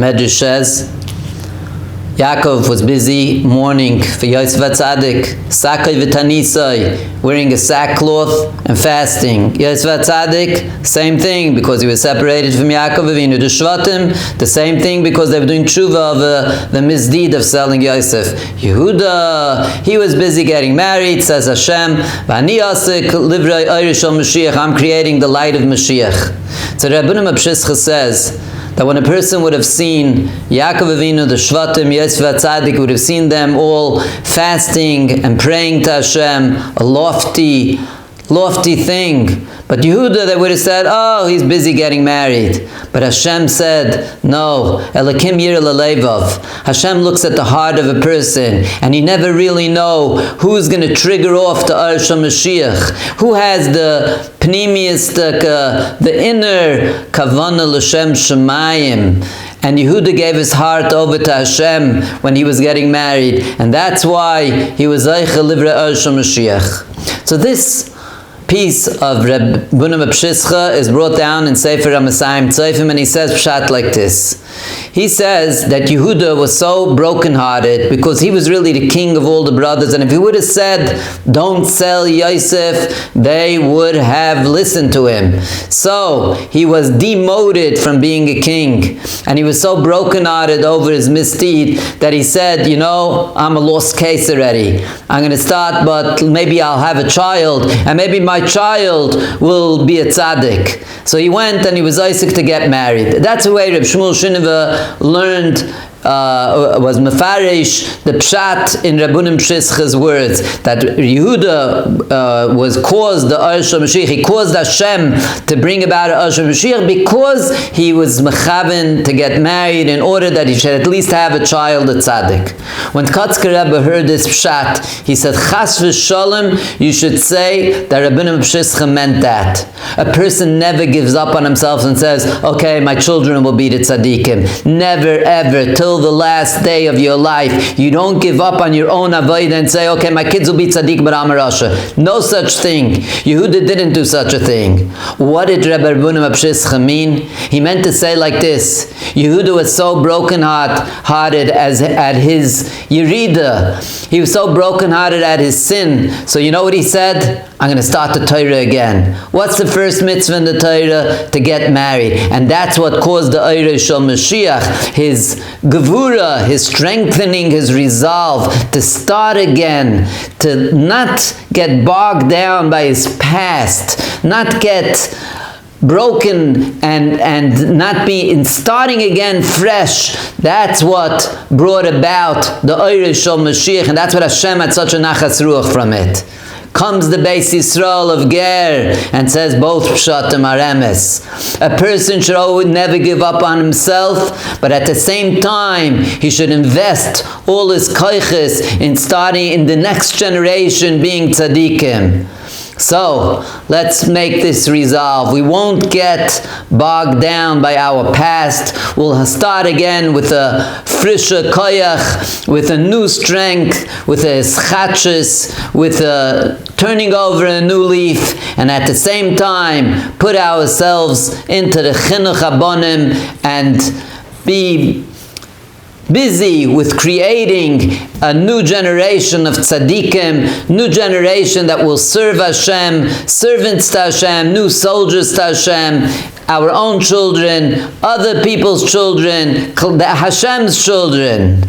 Medrash says, Yaakov was busy mourning for Yosef Tzaddik, Sakai v'tanisai, wearing a sackcloth and fasting. Yosef Tzaddik, same thing, because he was separated from Yaakov Avinu. The Shvatim, the same thing, because they were doing tshuva of the misdeed of selling Yosef. Yehuda, he was busy getting married, says Hashem, V'ani asik livrei Irish al Moshiach, I'm creating the light of Moshiach. So Rabbi Pshischa says, that when a person would have seen Yaakov Avinu, the Shvatim, Yosef Tzaddik, would have seen them all fasting and praying to Hashem, a lofty thing. But Yehuda, they would have said, oh, he's busy getting married. But Hashem said, no, Elokim yireh lelevav. Hashem looks at the heart of a person, and he never really knows who's going to trigger off the Arsh Mashiach, who has the pnimius, the inner kavanah l'shem shemayim. And Yehuda gave his heart over to Hashem when he was getting married, and that's why he was Zeicha Livrei Arsh Mashiach. So this piece of Rabbi Pshischa is brought down in Sefer HaMasayim Tzofim, and he says pshat like this. He says that Yehuda was so brokenhearted because he was really the king of all the brothers, and if he would have said, don't sell Yosef, they would have listened to him. So he was demoted from being a king, and he was so brokenhearted over his misdeed that he said, you know, I'm a lost case already. I'm going to start, but maybe I'll have a child, and maybe my child will be a tzaddik. So he went and he was Isaac to get married. That's the way Reb Shmuel Shineva learned, was mefarish the pshat in Rabbi Pshischa's words, that Yehuda was caused the Arsh Mashiach. He caused Hashem to bring about Arsh Mashiach because he was mechaven to get married in order that he should at least have a child, a tzaddik. When Kotzk Rabbi heard this pshat, he said, Chas v'sholem, you should say that Rabbi Pshischa meant that. A person never gives up on himself and says, okay, my children will be the tzaddikim. Never ever, till the last day of your life. You don't give up on your own avodah and say, okay, my kids will be tzaddik, but I'm a rasha. No such thing. Yehuda didn't do such a thing. What did Rabbi Pshischa mean? He meant to say like this: Yehuda was so broken-hearted at his yerida. He was so broken-hearted at his sin. So you know what he said? I'm going to start the Torah again. What's the first mitzvah in the Torah? To get married. And that's what caused the Eirah Shel Moshiach, his gevura, his strengthening, his resolve to start again, to not get bogged down by his past, not get broken and not be in starting again fresh. That's what brought about the Eirah Shel Moshiach, and that's what Hashem had such a nachas ruach from it. Comes the Beis Yisrael of Ger and says both pshatim are emes. A person should never give up on himself, but at the same time he should invest all his koiches in starting in the next generation being tzaddikim. So, let's make this resolve. We won't get bogged down by our past. We'll start again with a Pshischa koyach, with a new strength, with a schachus, with a turning over a new leaf, and at the same time put ourselves into the chinuch habonim and be busy with creating a new generation of tzaddikim, new generation that will serve Hashem, servants to Hashem, new soldiers to Hashem, our own children, other people's children, Hashem's children.